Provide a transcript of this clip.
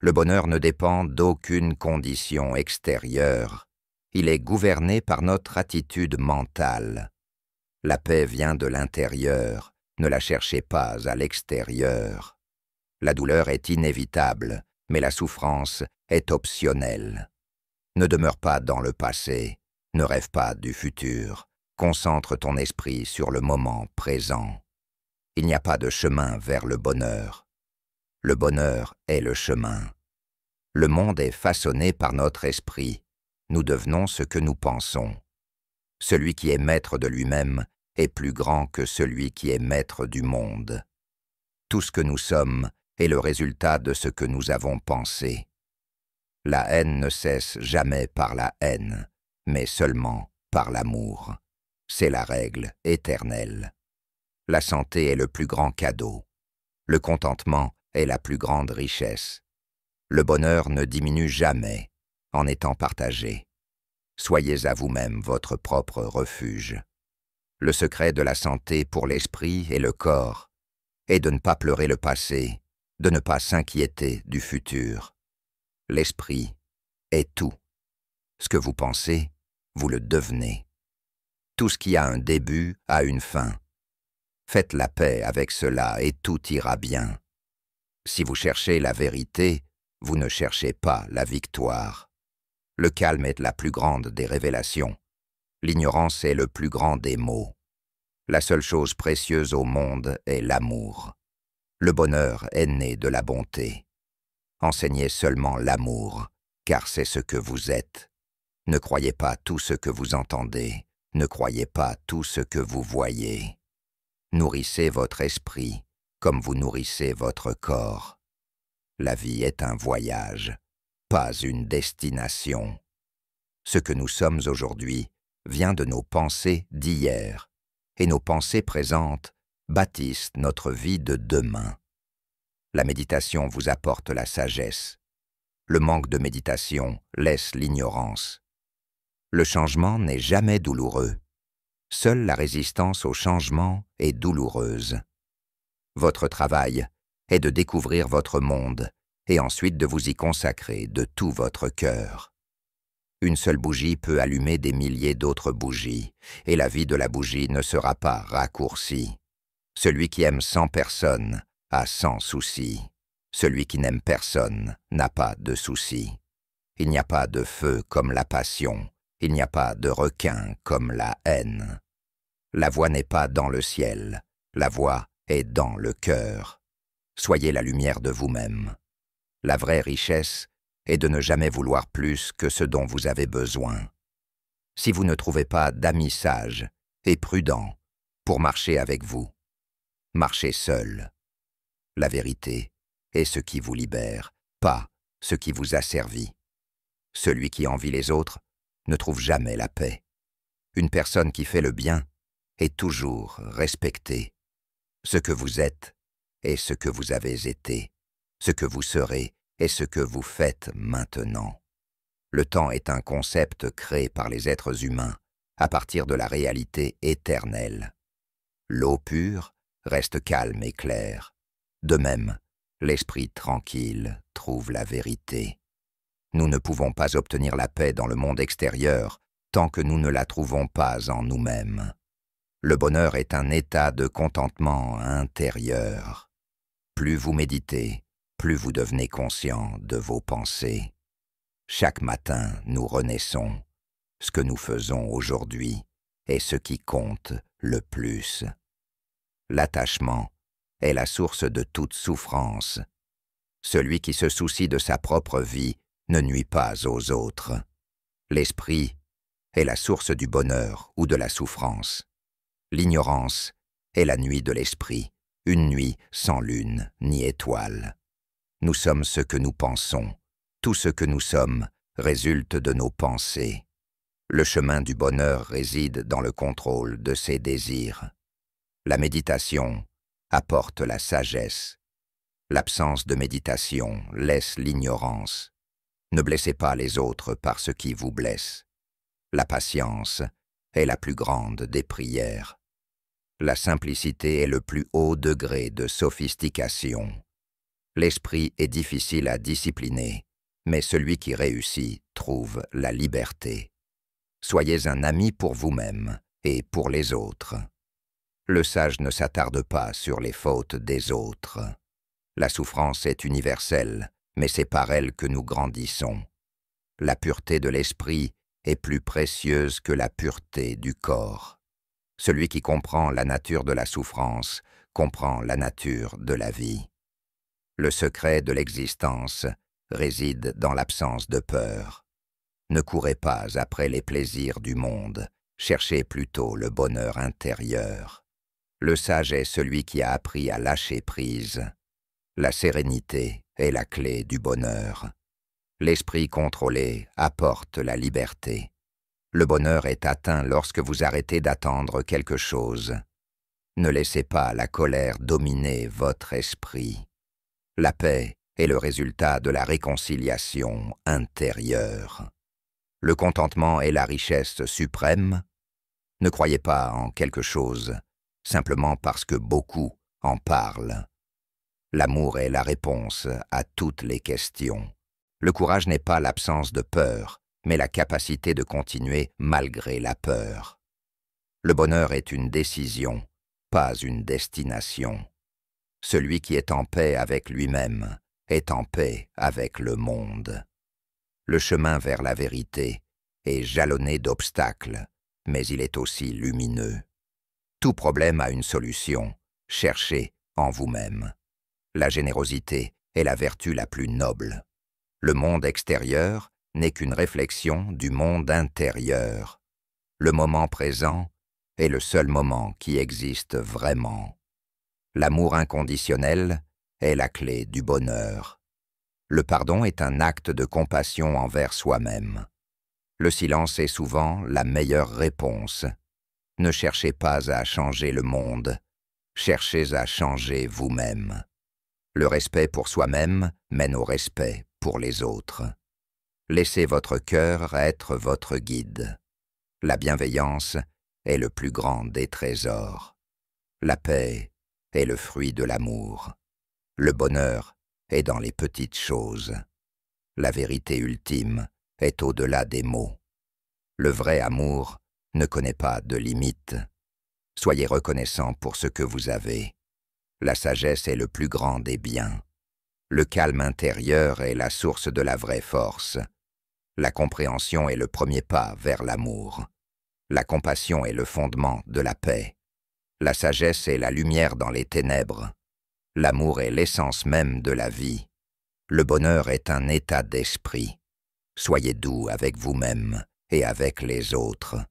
Le bonheur ne dépend d'aucune condition extérieure. Il est gouverné par notre attitude mentale. La paix vient de l'intérieur, ne la cherchez pas à l'extérieur. La douleur est inévitable, mais la souffrance est optionnelle. Ne demeure pas dans le passé, ne rêve pas du futur, concentre ton esprit sur le moment présent. Il n'y a pas de chemin vers le bonheur. Le bonheur est le chemin. Le monde est façonné par notre esprit. Nous devenons ce que nous pensons. Celui qui est maître de lui-même est plus grand que celui qui est maître du monde. Tout ce que nous sommes est le résultat de ce que nous avons pensé. La haine ne cesse jamais par la haine, mais seulement par l'amour. C'est la règle éternelle. La santé est le plus grand cadeau. Le contentement est la plus grande richesse. Le bonheur ne diminue jamais en étant partagé. Soyez à vous-même votre propre refuge. Le secret de la santé pour l'esprit et le corps est de ne pas pleurer le passé, de ne pas s'inquiéter du futur. L'esprit est tout. Ce que vous pensez, vous le devenez. Tout ce qui a un début a une fin. Faites la paix avec cela et tout ira bien. Si vous cherchez la vérité, vous ne cherchez pas la victoire. Le calme est la plus grande des révélations. L'ignorance est le plus grand des maux. La seule chose précieuse au monde est l'amour. Le bonheur est né de la bonté. Enseignez seulement l'amour, car c'est ce que vous êtes. Ne croyez pas tout ce que vous entendez, ne croyez pas tout ce que vous voyez. Nourrissez votre esprit comme vous nourrissez votre corps. La vie est un voyage, pas une destination. Ce que nous sommes aujourd'hui vient de nos pensées d'hier, et nos pensées présentes bâtissent notre vie de demain. La méditation vous apporte la sagesse. Le manque de méditation laisse l'ignorance. Le changement n'est jamais douloureux. Seule la résistance au changement est douloureuse. Votre travail est de découvrir votre monde et ensuite de vous y consacrer de tout votre cœur. Une seule bougie peut allumer des milliers d'autres bougies, et la vie de la bougie ne sera pas raccourcie. Celui qui aime 100 personnes a 100 soucis. Celui qui n'aime personne n'a pas de soucis. Il n'y a pas de feu comme la passion. Il n'y a pas de requin comme la haine. La voix n'est pas dans le ciel. La voix est dans le cœur. Soyez la lumière de vous-même. La vraie richesse est de ne jamais vouloir plus que ce dont vous avez besoin. Si vous ne trouvez pas d'amis sages et prudents pour marcher avec vous, marchez seul. La vérité est ce qui vous libère, pas ce qui vous asservit. Celui qui envie les autres ne trouve jamais la paix. Une personne qui fait le bien est toujours respectée. Ce que vous êtes est ce que vous avez été. Ce que vous serez est ce que vous faites maintenant. Le temps est un concept créé par les êtres humains à partir de la réalité éternelle. L'eau pure reste calme et claire. De même, l'esprit tranquille trouve la vérité. Nous ne pouvons pas obtenir la paix dans le monde extérieur tant que nous ne la trouvons pas en nous-mêmes. Le bonheur est un état de contentement intérieur. Plus vous méditez, plus vous devenez conscient de vos pensées. Chaque matin, nous renaissons. Ce que nous faisons aujourd'hui est ce qui compte le plus. L'attachement est la source de toute souffrance. Celui qui se soucie de sa propre vie ne nuit pas aux autres. L'esprit est la source du bonheur ou de la souffrance. L'ignorance est la nuit de l'esprit, une nuit sans lune ni étoile. Nous sommes ce que nous pensons. Tout ce que nous sommes résulte de nos pensées. Le chemin du bonheur réside dans le contrôle de ses désirs. La méditation apporte la sagesse. L'absence de méditation laisse l'ignorance. Ne blessez pas les autres par ce qui vous blesse. La patience est la plus grande des prières. La simplicité est le plus haut degré de sophistication. L'esprit est difficile à discipliner, mais celui qui réussit trouve la liberté. Soyez un ami pour vous-même et pour les autres. Le sage ne s'attarde pas sur les fautes des autres. La souffrance est universelle, mais c'est par elle que nous grandissons. La pureté de l'esprit est plus précieuse que la pureté du corps. Celui qui comprend la nature de la souffrance comprend la nature de la vie. Le secret de l'existence réside dans l'absence de peur. Ne courez pas après les plaisirs du monde, cherchez plutôt le bonheur intérieur. Le sage est celui qui a appris à lâcher prise. La sérénité est la clé du bonheur. L'esprit contrôlé apporte la liberté. Le bonheur est atteint lorsque vous arrêtez d'attendre quelque chose. Ne laissez pas la colère dominer votre esprit. La paix est le résultat de la réconciliation intérieure. Le contentement est la richesse suprême. Ne croyez pas en quelque chose simplement parce que beaucoup en parlent. L'amour est la réponse à toutes les questions. Le courage n'est pas l'absence de peur, mais la capacité de continuer malgré la peur. Le bonheur est une décision, pas une destination. Celui qui est en paix avec lui-même est en paix avec le monde. Le chemin vers la vérité est jalonné d'obstacles, mais il est aussi lumineux. Tout problème a une solution, cherchez en vous-même. La générosité est la vertu la plus noble. Le monde extérieur n'est qu'une réflexion du monde intérieur. Le moment présent est le seul moment qui existe vraiment. L'amour inconditionnel est la clé du bonheur. Le pardon est un acte de compassion envers soi-même. Le silence est souvent la meilleure réponse. Ne cherchez pas à changer le monde, cherchez à changer vous-même. Le respect pour soi-même mène au respect pour les autres. Laissez votre cœur être votre guide. La bienveillance est le plus grand des trésors. La paix est le fruit de l'amour. Le bonheur est dans les petites choses. La vérité ultime est au-delà des mots. Le vrai amour ne connaît pas de limites. Soyez reconnaissant pour ce que vous avez. La sagesse est le plus grand des biens. Le calme intérieur est la source de la vraie force. La compréhension est le premier pas vers l'amour. La compassion est le fondement de la paix. La sagesse est la lumière dans les ténèbres. L'amour est l'essence même de la vie. Le bonheur est un état d'esprit. Soyez doux avec vous-même et avec les autres.